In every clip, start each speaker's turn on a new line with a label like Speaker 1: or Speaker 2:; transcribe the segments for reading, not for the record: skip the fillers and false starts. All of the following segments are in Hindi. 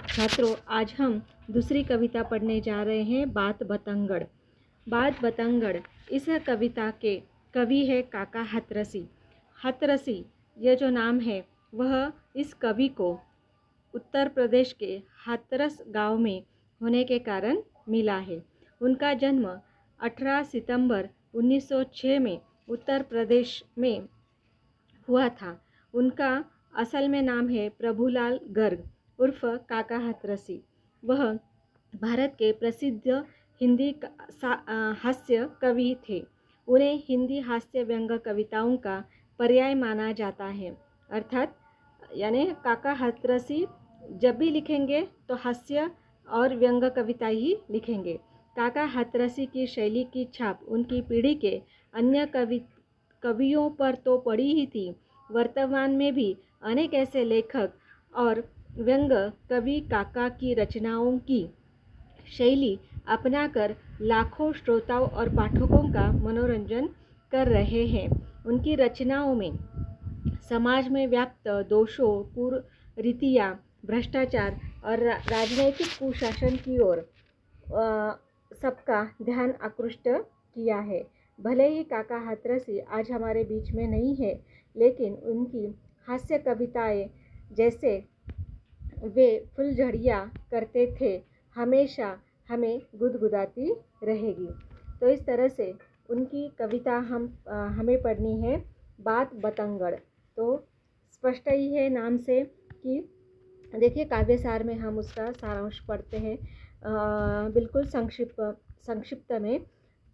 Speaker 1: छात्रों, आज हम दूसरी कविता पढ़ने जा रहे हैं, बात बतंगड़। बात बतंगड़ इस कविता के कवि है काका हाथरसी। हाथरसी यह जो नाम है वह इस कवि को उत्तर प्रदेश के हाथरस गांव में होने के कारण मिला है। उनका जन्म 18 सितंबर 1906 में उत्तर प्रदेश में हुआ था। उनका असल में नाम है प्रभुलाल गर्ग उर्फ काका हाथरसी। वह भारत के प्रसिद्ध हिंदी हास्य कवि थे। उन्हें हिंदी हास्य व्यंग कविताओं का पर्याय माना जाता है। अर्थात यानी काका हाथरसी जब भी लिखेंगे तो हास्य और व्यंग कविता ही लिखेंगे। काका हाथरसी की शैली की छाप उनकी पीढ़ी के अन्य कवियों पर तो पड़ी ही थी। वर्तमान में भी अनेक ऐसे लेखक और व्यंग कवि काका की रचनाओं की शैली अपनाकर लाखों श्रोताओं और पाठकों का मनोरंजन कर रहे हैं। उनकी रचनाओं में समाज में व्याप्त दोषों, कुरीतियाँ, भ्रष्टाचार और राजनैतिक कुशासन की ओर सबका ध्यान आकृष्ट किया है। भले ही काका हाथरसी आज हमारे बीच में नहीं है, लेकिन उनकी हास्य कविताएं जैसे वे फुलझड़ियाँ करते थे हमेशा हमें गुदगुदाती रहेगी। तो इस तरह से उनकी कविता हमें पढ़नी है, बात बतंगड़। तो स्पष्ट ही है नाम से कि देखिए काव्यसार में हम उसका सारांश पढ़ते हैं। बिल्कुल संक्षिप्त में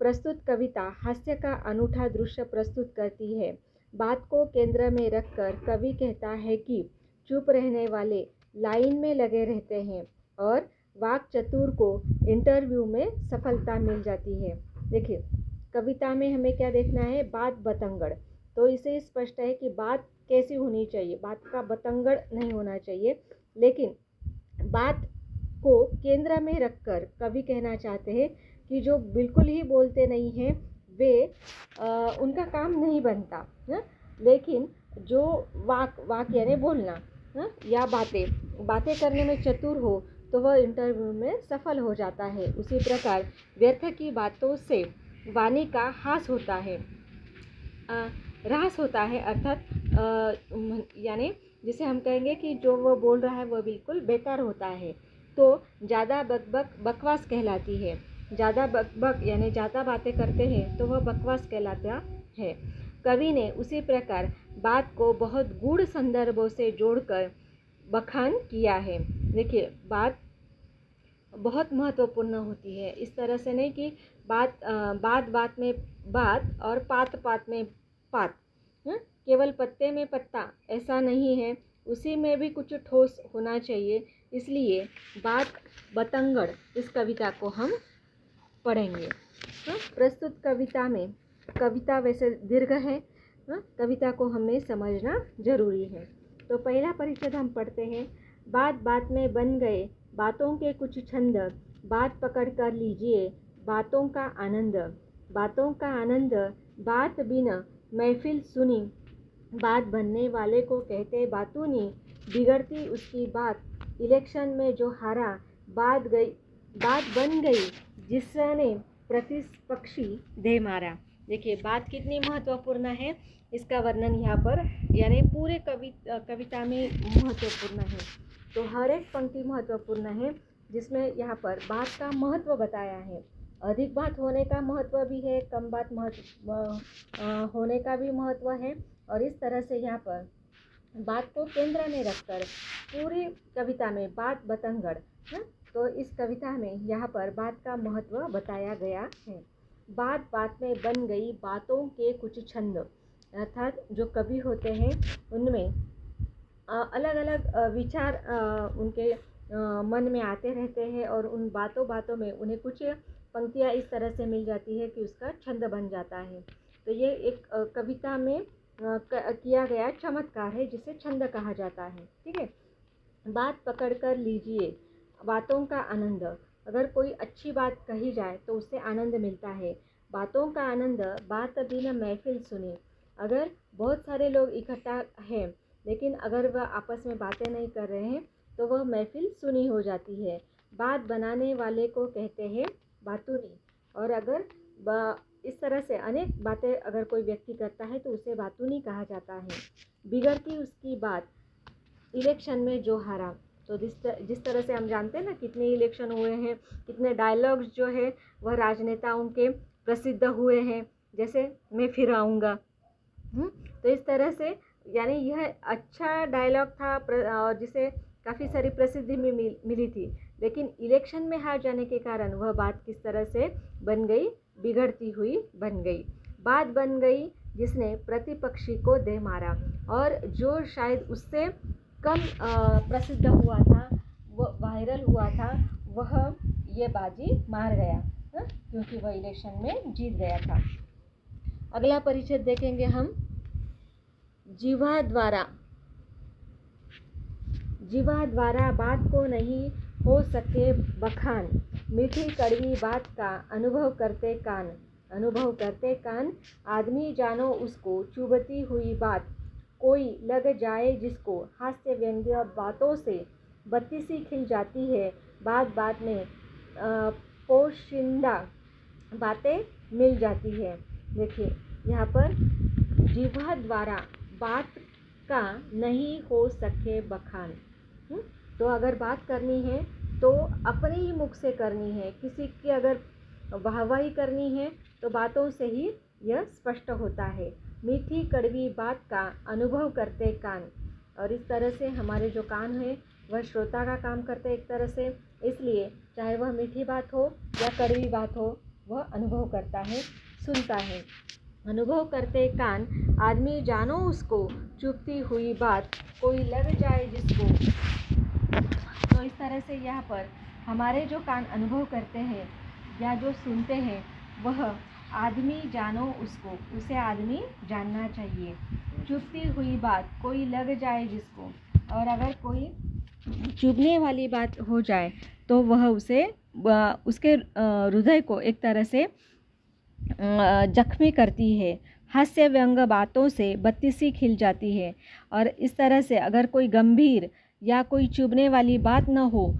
Speaker 1: प्रस्तुत कविता हास्य का अनूठा दृश्य प्रस्तुत करती है। बात को केंद्र में रखकर कवि कहता है कि चुप रहने वाले लाइन में लगे रहते हैं और वाक चतुर को इंटरव्यू में सफलता मिल जाती है। देखिए कविता में हमें क्या देखना है, बात बतंगड़। तो इसे स्पष्ट है कि बात कैसी होनी चाहिए, बात का बतंगड़ नहीं होना चाहिए, लेकिन बात को केंद्र में रखकर कवि कहना चाहते हैं कि जो बिल्कुल ही बोलते नहीं हैं वे उनका काम नहीं बनता है? लेकिन जो वाक यानी बोलना या बातें करने में चतुर हो तो वह इंटरव्यू में सफल हो जाता है। उसी प्रकार व्यर्थ की बातों से वाणी का ह्रास होता है, अर्थात यानी जिसे हम कहेंगे कि जो वो बोल रहा है वह बिल्कुल बेकार होता है। तो ज़्यादा बकवास कहलाती है। ज़्यादा बकबक यानी ज़्यादा बातें करते हैं तो वह बकवास कहलाता है। कवि ने उसी प्रकार बात को बहुत गूढ़ संदर्भों से जोड़कर बखान किया है। देखिए बात बहुत महत्वपूर्ण होती है। इस तरह से नहीं कि बात में बात और पात में पात, केवल पत्ते में पत्ता ऐसा नहीं है, उसी में भी कुछ ठोस होना चाहिए। इसलिए बात बतंगड़ इस कविता को हम पढ़ेंगे। प्रस्तुत कविता वैसे दीर्घ है, कविता को हमें समझना जरूरी है। तो पहला परिच्छेद हम पढ़ते हैं। बात बात में बन गए बातों के कुछ छंद, बात पकड़ कर लीजिए बातों का आनंद। बातों का आनंद बात बिना महफिल सुनी, बात बनने वाले को कहते बातूनी। बिगड़ती उसकी बात इलेक्शन में जो हारा, बात बन गई जिसने प्रतिपक्षी दे मारा। देखिए बात कितनी महत्वपूर्ण है, इसका वर्णन यहाँ पर यानी पूरे कविता में महत्वपूर्ण है। तो हर एक पंक्ति महत्वपूर्ण है जिसमें यहाँ पर बात का महत्व बताया है। अधिक बात होने का महत्व भी है, कम बात होने का भी महत्व है। और इस तरह से यहाँ पर बात को केंद्र में रखकर पूरी कविता में बात बतंगड़ है। तो इस कविता में यहाँ पर बात का महत्व बताया गया है। बात बात में बन गई बातों के कुछ छंद, अर्थात जो कवि होते हैं उनमें अलग अलग विचार उनके मन में आते रहते हैं और उन बातों में उन्हें कुछ पंक्तियाँ इस तरह से मिल जाती है कि उसका छंद बन जाता है। तो ये एक कविता में किया गया चमत्कार है जिसे छंद कहा जाता है। ठीक है। बात पकड़ कर लीजिए बातों का आनंद। अगर कोई अच्छी बात कही जाए तो उससे आनंद मिलता है। बातों का आनंद बात बिना महफिल सुने। अगर बहुत सारे लोग इकट्ठा हैं लेकिन अगर वह आपस में बातें नहीं कर रहे हैं तो वह महफिल सुनी हो जाती है। बात बनाने वाले को कहते हैं बातूनी। और अगर इस तरह से अनेक बातें अगर कोई व्यक्ति करता है तो उसे बातूनी कहा जाता है। बिगड़ती उसकी बात, इलेक्शन में जो हारा। तो जिस तरह से हम जानते हैं ना कितने इलेक्शन हुए हैं, कितने डायलॉग्स जो है वह राजनेताओं के प्रसिद्ध हुए हैं, जैसे मैं फिर आऊँगा। तो इस तरह से यानी यह अच्छा डायलॉग था और जिसे काफ़ी सारी प्रसिद्धि मिली थी। लेकिन इलेक्शन में हार जाने के कारण वह बात किस तरह से बन गई, बिगड़ती हुई बन गई। बात बन गई जिसने प्रतिपक्षी को दे मारा। और जो शायद उससे कम प्रसिद्ध हुआ था, वो वायरल हुआ था, वह ये बाजी मार गया, क्योंकि वह इलेक्शन में जीत गया था। अगला परिच्छेद देखेंगे हम, जीवा द्वारा बात को नहीं हो सके बखान। मीठी कड़वी बात का अनुभव करते कान। आदमी जानो उसको चुभती हुई बात, कोई लग जाए जिसको। हास्य व्यंग्य बातों से बत्ती सी खिल जाती है, बात बात में पोशिंदा बातें मिल जाती है। देखिए यहाँ पर जिह्वा द्वारा बात का नहीं हो सके बखान। तो अगर बात करनी है तो अपने ही मुख से करनी है। किसी की अगर वाहवाही करनी है तो बातों से ही यह स्पष्ट होता है। मीठी कड़वी बात का अनुभव करते कान। और इस तरह से हमारे जो कान है वह श्रोता का काम करते एक तरह से, इसलिए चाहे वह मीठी बात हो या कड़वी बात हो, वह अनुभव करता है, सुनता है। अनुभव करते कान, आदमी जानो उसको चुभती हुई बात, कोई लग जाए जिसको। तो इस तरह से यहाँ पर हमारे जो कान अनुभव करते हैं या जो सुनते हैं, वह आदमी जानो उसको, उसे आदमी जानना चाहिए। चुभती हुई बात, कोई लग जाए जिसको। और अगर कोई चुभने वाली बात हो जाए तो वह उसके हृदय को एक तरह से जख्मी करती है। हास्य व्यंग बातों से बत्ती सी खिल जाती है। और इस तरह से अगर कोई गंभीर या कोई चुभने वाली बात न हो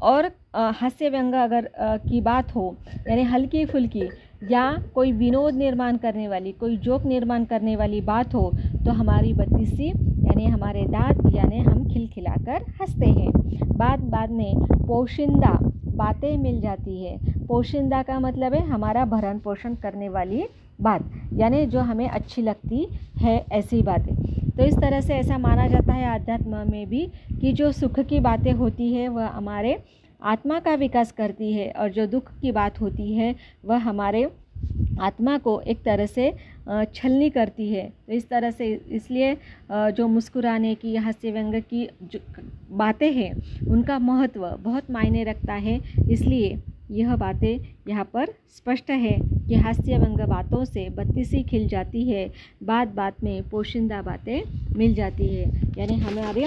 Speaker 1: और हास्य व्यंग अगर की बात हो, यानी हल्की फुल्की या कोई विनोद निर्माण करने वाली, कोई जोक निर्माण करने वाली बात हो, तो हमारी बत्ती सी यानी हमारे दांत यानी हम खिलखिलाकर हंसते हैं। बात में पोशिंदा बातें मिल जाती है। पोशिंदा का मतलब है हमारा भरण पोषण करने वाली बात, यानी जो हमें अच्छी लगती है ऐसी बातें। तो इस तरह से ऐसा माना जाता है आध्यात्म में भी कि जो सुख की बातें होती है वह हमारे आत्मा का विकास करती है, और जो दुख की बात होती है वह हमारे आत्मा को एक तरह से छलनी करती है। तो इस तरह से इसलिए जो मुस्कुराने की, हास्य व्यंग की जो बातें हैं उनका महत्व बहुत मायने रखता है। इसलिए यह बातें यहाँ पर स्पष्ट है कि हास्य व्यंग बातों से बत्ती सी खिल जाती है, बात में पोशिंदा बातें मिल जाती है। यानी हमारे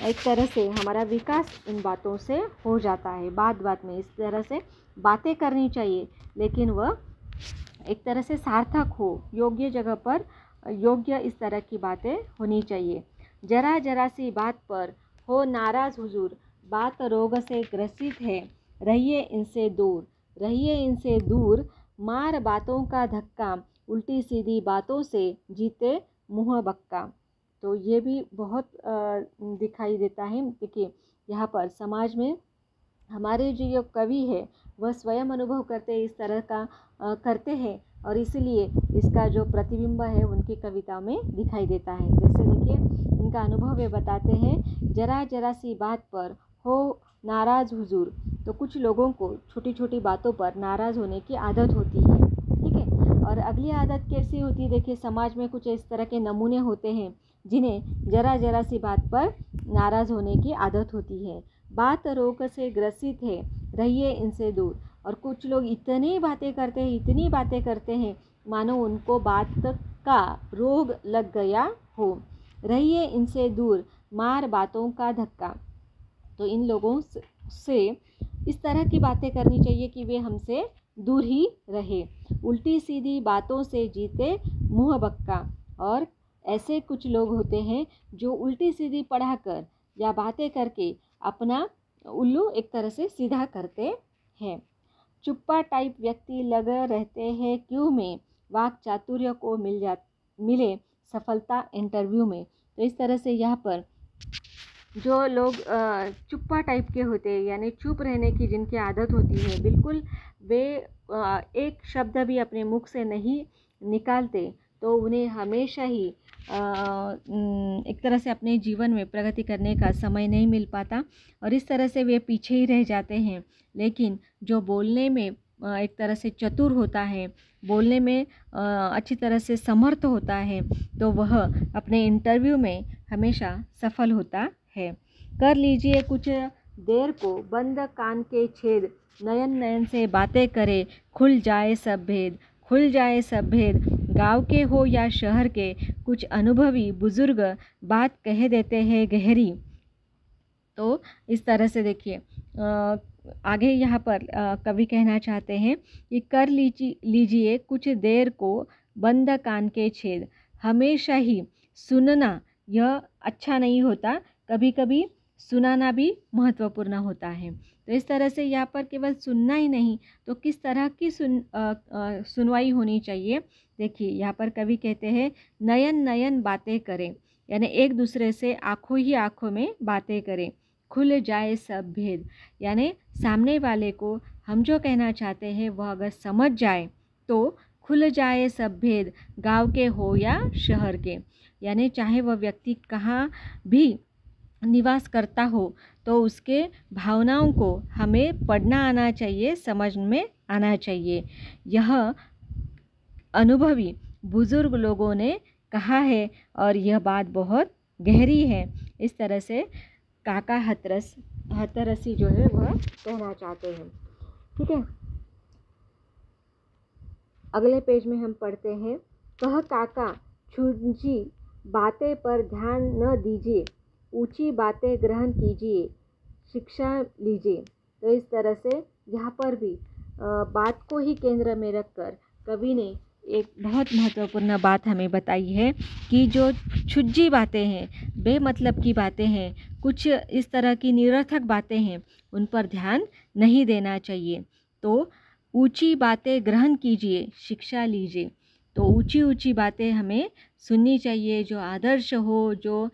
Speaker 1: एक तरह से हमारा विकास इन बातों से हो जाता है। बात में इस तरह से बातें करनी चाहिए, लेकिन वह एक तरह से सार्थक हो, योग्य जगह पर योग्य इस तरह की बातें होनी चाहिए। जरा सी बात पर हो नाराज़ हुजूर, बात रोग से ग्रसित है, रहिए इनसे दूर। मार बातों का धक्का, उल्टी सीधी बातों से जीते मुँह बक्का। तो ये भी बहुत दिखाई देता है। देखिए यहाँ पर समाज में हमारे जो कवि है वह स्वयं अनुभव करते इस तरह का करते हैं, और इसीलिए इसका जो प्रतिबिंब है उनकी कविता में दिखाई देता है। जैसे देखिए इनका अनुभव वे बताते हैं, जरा सी बात पर हो नाराज़ हुजूर। तो कुछ लोगों को छोटी छोटी बातों पर नाराज़ होने की आदत होती है, ठीक है। और अगली आदत कैसी होती है, देखिए समाज में कुछ इस तरह के नमूने होते हैं जिन्हें जरा सी बात पर नाराज़ होने की आदत होती है। बात रोग से ग्रसित है, रहिए इनसे दूर। और कुछ लोग इतनी बातें करते हैं मानो उनको बात का रोग लग गया हो। रहिए इनसे दूर, मार बातों का धक्का। तो इन लोगों से इस तरह की बातें करनी चाहिए कि वे हमसे दूर ही रहे। उल्टी सीधी बातों से जीते मुँह बक्का। और ऐसे कुछ लोग होते हैं जो उल्टी सीधी पढ़ाकर या बातें करके अपना उल्लू एक तरह से सीधा करते हैं। चुप्पा टाइप व्यक्ति लगे रहते हैं क्यों में, वाक चातुर्य को मिले सफलता इंटरव्यू में। तो इस तरह से यहाँ पर जो लोग चुप्पा टाइप के होते हैं, यानी चुप रहने की जिनकी आदत होती है, बिल्कुल वे एक शब्द भी अपने मुख से नहीं निकालते, तो उन्हें हमेशा ही एक तरह से अपने जीवन में प्रगति करने का समय नहीं मिल पाता और इस तरह से वे पीछे ही रह जाते हैं। लेकिन जो बोलने में एक तरह से चतुर होता है, बोलने में अच्छी तरह से समर्थ होता है, तो वह अपने इंटरव्यू में हमेशा सफल होता है। कर लीजिए कुछ देर को बंद कान के छेद, नयन नयन से बातें करे, खुल जाए सब भेद, खुल जाए सब भेद। गांव के हो या शहर के, कुछ अनुभवी बुजुर्ग बात कह देते हैं गहरी। तो इस तरह से देखिए आगे यहाँ पर कवि कहना चाहते हैं कि कर लीजिए कुछ देर को बंद कान के छेद। हमेशा ही सुनना यह अच्छा नहीं होता, कभी कभी सुनाना भी महत्वपूर्ण होता है। तो इस तरह से यहाँ पर केवल सुनना ही नहीं, तो किस तरह की सुनवाई होनी चाहिए। देखिए यहाँ पर कवि कहते हैं नयन नयन बातें करें, यानी एक दूसरे से आंखों ही आंखों में बातें करें। खुल जाए सब भेद, यानी सामने वाले को हम जो कहना चाहते हैं वह अगर समझ जाए तो खुल जाए सब भेद, गांव के हो या शहर के, यानी चाहे वह व्यक्ति कहाँ भी निवास करता हो, तो उसके भावनाओं को हमें पढ़ना आना चाहिए, समझ में आना चाहिए। यह अनुभवी बुजुर्ग लोगों ने कहा है और यह बात बहुत गहरी है। इस तरह से काका हथरसी जो है वह कहना चाहते हैं। ठीक है, अगले पेज में हम पढ़ते हैं, कह काका छुंजी बातें पर ध्यान न दीजिए, ऊंची बातें ग्रहण कीजिए, शिक्षा लीजिए। तो इस तरह से यहाँ पर भी बात को ही केंद्र में रखकर कवि ने एक बहुत महत्वपूर्ण बात हमें बताई है कि जो छुज्जी बातें हैं, बेमतलब की बातें हैं, कुछ इस तरह की निरर्थक बातें हैं, उन पर ध्यान नहीं देना चाहिए। तो ऊंची बातें ग्रहण कीजिए, शिक्षा लीजिए। तो ऊंची ऊंची बातें हमें सुननी चाहिए, जो आदर्श हो, जो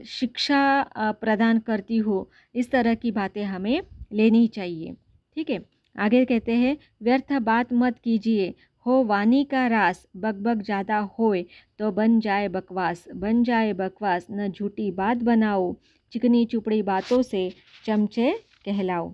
Speaker 1: शिक्षा प्रदान करती हो, इस तरह की बातें हमें लेनी चाहिए। ठीक है, आगे कहते हैं व्यर्थ बात मत कीजिए, हो वाणी का रास, बकबक ज़्यादा होए तो बन जाए बकवास, बन जाए बकवास। न झूठी बात बनाओ, चिकनी चुपड़ी बातों से चमचे कहलाओ।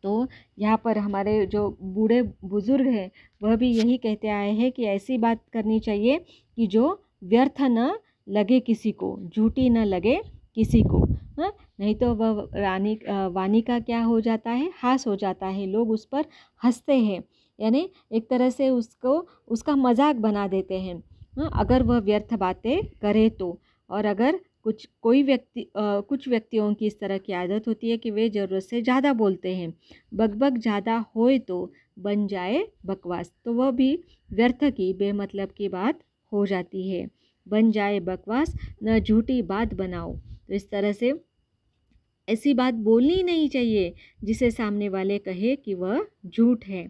Speaker 1: तो यहाँ पर हमारे जो बूढ़े बुजुर्ग हैं वह भी यही कहते आए हैं कि ऐसी बात करनी चाहिए कि जो व्यर्थ न लगे किसी को, झूठी न लगे किसी को। हाँ, नहीं तो वह वाणी का क्या हो जाता है, हास हो जाता है, लोग उस पर हंसते हैं, यानी एक तरह से उसका मजाक बना देते हैं। हाँ, अगर वह व्यर्थ बातें करे तो। और अगर कुछ व्यक्तियों की इस तरह की आदत होती है कि वे ज़रूरत से ज़्यादा बोलते हैं, बकबक ज़्यादा होए तो बन जाए बकवास, तो वह भी व्यर्थ की बेमतलब की बात हो जाती है। बन जाए बकवास, न झूठी बात बनाओ। तो इस तरह से ऐसी बात बोलनी नहीं चाहिए जिसे सामने वाले कहे कि वह झूठ है।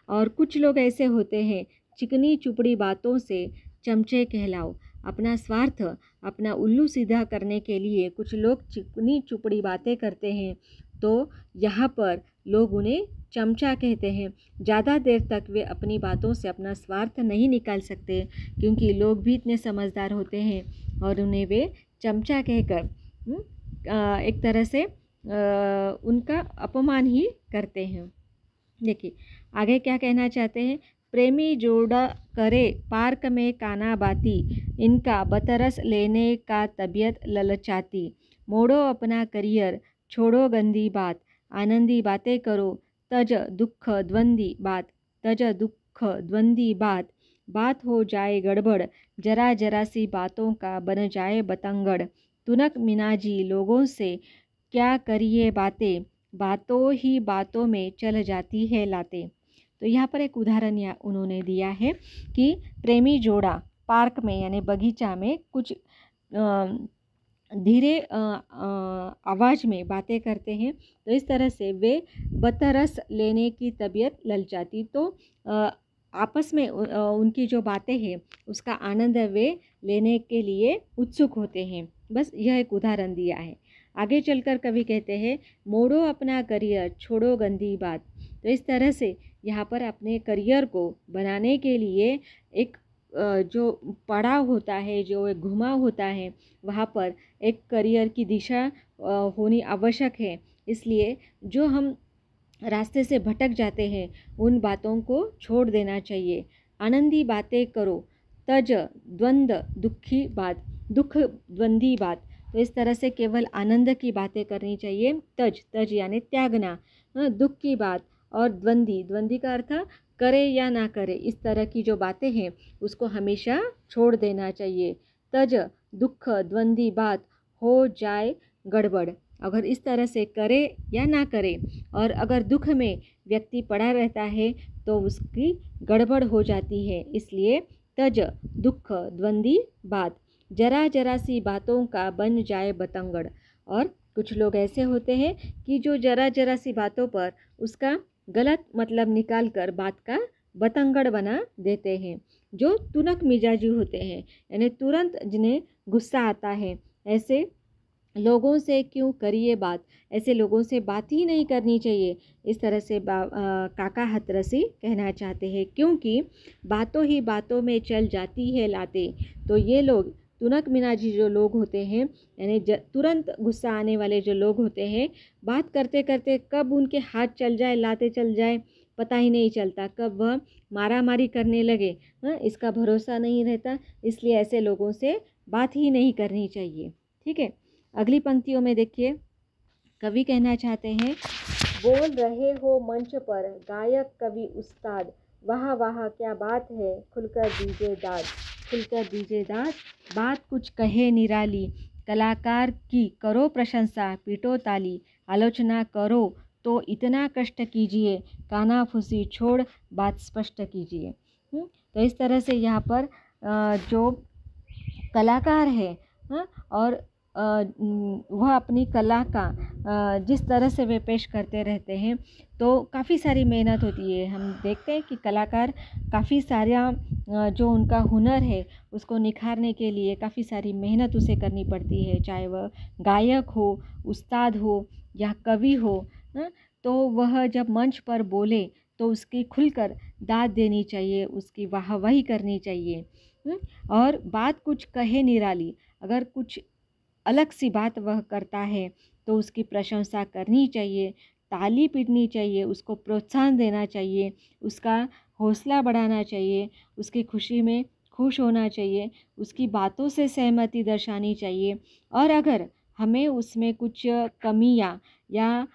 Speaker 1: और कुछ लोग ऐसे होते हैं, चिकनी चुपड़ी बातों से चमचे कहलाओ। अपना स्वार्थ, अपना उल्लू सीधा करने के लिए कुछ लोग चिकनी चुपड़ी बातें करते हैं, तो यहाँ पर लोग उन्हें चमचा कहते हैं। ज़्यादा देर तक वे अपनी बातों से अपना स्वार्थ नहीं निकाल सकते, क्योंकि लोग भी इतने समझदार होते हैं और उन्हें वे चमचा कहकर एक तरह से उनका अपमान ही करते हैं। देखिए आगे क्या कहना चाहते हैं, प्रेमी जोड़ा करे पार्क में काना बाती, इनका बतरस लेने का तबीयत ललचाती। मोड़ो अपना करियर, छोड़ो गंदी बात, आनंदी बातें करो, तज दुख द्वंदी बात, तज दुख द्वंदी बात। बात हो जाए गड़बड़, जरा जरा सी बातों का बन जाए बतंगड़। तुनक मिनाजी लोगों से क्या करिए बातें, बातों ही बातों में चल जाती है लाते। तो यहाँ पर एक उदाहरण उन्होंने दिया है कि प्रेमी जोड़ा पार्क में यानी बगीचा में कुछ धीरे आवाज़ में बातें करते हैं, तो इस तरह से वे बतरस लेने की तबीयत ललचाती। तो आपस में उनकी जो बातें हैं उसका आनंद वे लेने के लिए उत्सुक होते हैं। बस यह एक उदाहरण दिया है। आगे चलकर कवि कहते हैं, मोड़ो अपना करियर, छोड़ो गंदी बात। तो इस तरह से यहाँ पर अपने करियर को बनाने के लिए एक जो पड़ाव होता है, जो एक घुमाव होता है, वहाँ पर एक करियर की दिशा होनी आवश्यक है। इसलिए जो हम रास्ते से भटक जाते हैं उन बातों को छोड़ देना चाहिए। आनंदी बातें करो, तज द्वंद्व दुखी बात, दुख द्वंदी बात। तो इस तरह से केवल आनंद की बातें करनी चाहिए। तज तज यानी त्यागना, दुख की बात, और द्वंदी द्वंदी का अर्थ करे या ना करे, इस तरह की जो बातें हैं उसको हमेशा छोड़ देना चाहिए। तज दुख द्वंदी बात, हो जाए गड़बड़। अगर इस तरह से करे या ना करे, और अगर दुख में व्यक्ति पड़ा रहता है तो उसकी गड़बड़ हो जाती है। इसलिए तज दुख द्वंदी बात, जरा जरा सी बातों का बन जाए बतंगड़। और कुछ लोग ऐसे होते हैं कि जो जरा जरा सी बातों पर उसका गलत मतलब निकाल कर बात का बतंगड़ बना देते हैं। जो तुनक मिजाजी होते हैं, यानी तुरंत जिन्हें गुस्सा आता है, ऐसे लोगों से क्यों करिए बात, ऐसे लोगों से बात ही नहीं करनी चाहिए। इस तरह से काका हथरसी कहना चाहते हैं, क्योंकि बातों ही बातों में चल जाती है लाते। तो ये लोग तुनक मिजाजी जो लोग होते हैं, यानी तुरंत गुस्सा आने वाले जो लोग होते हैं, बात करते करते कब उनके हाथ चल जाए, लाते चल जाए, पता ही नहीं चलता, कब वह मारा मारी करने लगे, इसका भरोसा नहीं रहता। इसलिए ऐसे लोगों से बात ही नहीं करनी चाहिए। ठीक है, अगली पंक्तियों में देखिए, कवि कहना चाहते हैं, बोल रहे हो मंच पर गायक कवि उस्ताद, वाह वाह क्या बात है, खुलकर दीजिए दाद, खुलकर दीजिए दाद। बात कुछ कहे निराली, कलाकार की करो प्रशंसा, पीटो ताली, आलोचना करो तो इतना कष्ट कीजिए, कानाफूसी छोड़ बात स्पष्ट कीजिए। तो इस तरह से यहाँ पर जो कलाकार है, और वह अपनी कला का जिस तरह से वे पेश करते रहते हैं, तो काफ़ी सारी मेहनत होती है। हम देखते हैं कि कलाकार काफ़ी सारा जो उनका हुनर है उसको निखारने के लिए काफ़ी सारी मेहनत उसे करनी पड़ती है, चाहे वह गायक हो, उस्ताद हो या कवि हो। तो वह जब मंच पर बोले तो उसकी खुलकर दाद देनी चाहिए, उसकी वाहवाही करनी चाहिए। और बात कुछ कहे निराली, अगर कुछ अलग सी बात वह करता है तो उसकी प्रशंसा करनी चाहिए, ताली पीटनी चाहिए, उसको प्रोत्साहन देना चाहिए, उसका हौसला बढ़ाना चाहिए, उसकी खुशी में खुश होना चाहिए, उसकी बातों से सहमति दर्शानी चाहिए। और अगर हमें उसमें कुछ कमियां या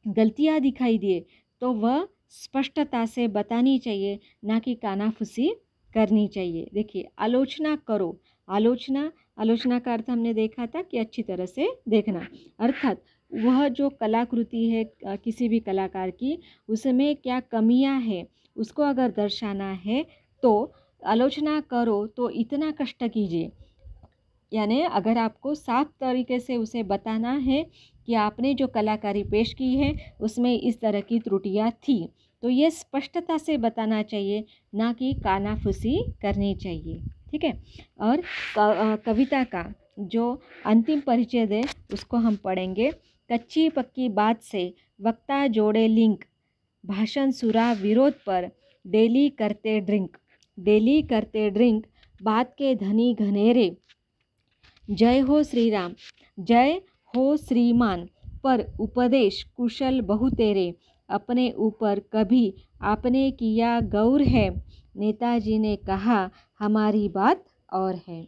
Speaker 1: गलतियां दिखाई दिए तो वह स्पष्टता से बतानी चाहिए, ना कि कानाफूसी करनी चाहिए। देखिए, आलोचना करो, आलोचना का अर्थ हमने देखा था कि अच्छी तरह से देखना, अर्थात वह जो कलाकृति है किसी भी कलाकार की, उसमें क्या कमियां हैं उसको अगर दर्शाना है तो आलोचना करो तो इतना कष्ट कीजिए। यानी अगर आपको साफ तरीके से उसे बताना है कि आपने जो कलाकारी पेश की है उसमें इस तरह की त्रुटियां थी, तो ये स्पष्टता से बताना चाहिए, ना कि कानाफूसी करनी चाहिए। ठीक है, और कविता का जो अंतिम परिचय है उसको हम पढ़ेंगे। कच्ची पक्की बात से वक्ता जोड़े लिंक, भाषण सुरा विरोध पर डेली करते ड्रिंक, बात के धनी घनेरे, जय हो श्री राम, जय हो श्रीमान, पर उपदेश कुशल बहु तेरे, अपने ऊपर कभी आपने किया गौर है, नेताजी ने कहा हमारी बात और है।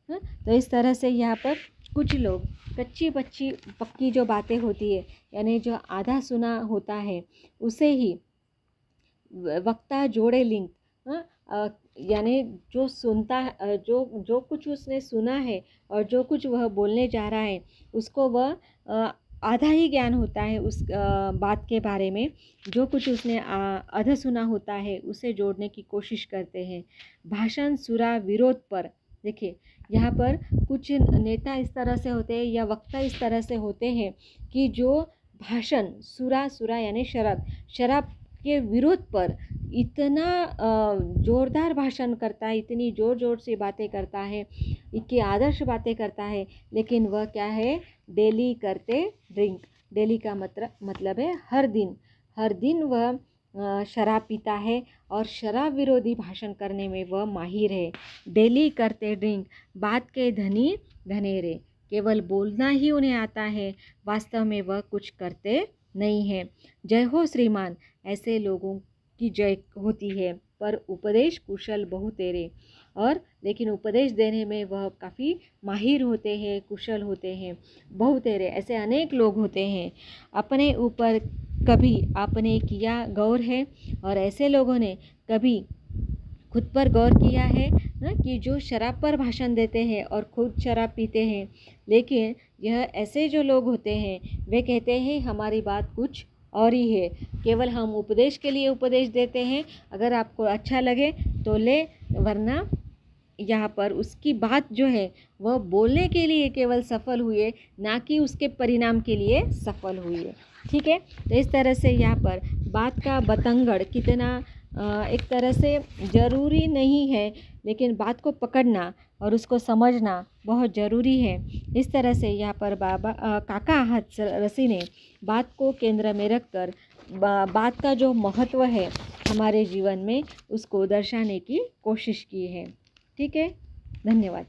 Speaker 1: तो इस तरह से यहाँ पर कुछ लोग कच्ची पक्की जो बातें होती है, यानी जो आधा सुना होता है उसे ही वक्ता जोड़े लिंक, यानी जो सुनता जो कुछ उसने सुना है और जो कुछ वह बोलने जा रहा है उसको वह आधा ही ज्ञान होता है उस बात के बारे में, जो कुछ उसने आधा सुना होता है उसे जोड़ने की कोशिश करते हैं। भाषण सुरा विरोध पर, देखिए यहाँ पर कुछ नेता इस तरह से होते हैं या वक्ता इस तरह से होते हैं कि जो भाषण सुरा यानी शराब के विरोध पर इतना ज़ोरदार भाषण करता है, इतनी ज़ोर ज़ोर से बातें करता है, इतनी आदर्श बातें करता है, लेकिन वह क्या है, डेली करते ड्रिंक। डेली का मतलब है हर दिन वह शराब पीता है और शराब विरोधी भाषण करने में वह माहिर है। डेली करते ड्रिंक, बात के धनी धनेरे, केवल बोलना ही उन्हें आता है, वास्तव में वह कुछ करते नहीं है। जय हो श्रीमान, ऐसे लोगों की जय होती है, पर उपदेश कुशल बहु तेरे। और लेकिन उपदेश देने में वह काफ़ी माहिर होते हैं, कुशल होते हैं। बहु तेरे, ऐसे अनेक लोग होते हैं। अपने ऊपर कभी आपने किया गौर है, और ऐसे लोगों ने कभी खुद पर गौर किया है ना, कि जो शराब पर भाषण देते हैं और खुद शराब पीते हैं। लेकिन यह ऐसे जो लोग होते हैं वे कहते हैं हमारी बात कुछ और ही है, केवल हम उपदेश के लिए उपदेश देते हैं, अगर आपको अच्छा लगे तो ले, वरना यहाँ पर उसकी बात जो है वह बोलने के लिए केवल सफल हुए, ना कि उसके परिणाम के लिए सफल हुए। ठीक है, तो इस तरह से यहाँ पर बात का बतंगड़ कितना एक तरह से ज़रूरी नहीं है, लेकिन बात को पकड़ना और उसको समझना बहुत ज़रूरी है। इस तरह से यहाँ पर काका हाथरसी ने बात को केंद्र में रखकर बात का जो महत्व है हमारे जीवन में उसको दर्शाने की कोशिश की है। ठीक है, धन्यवाद।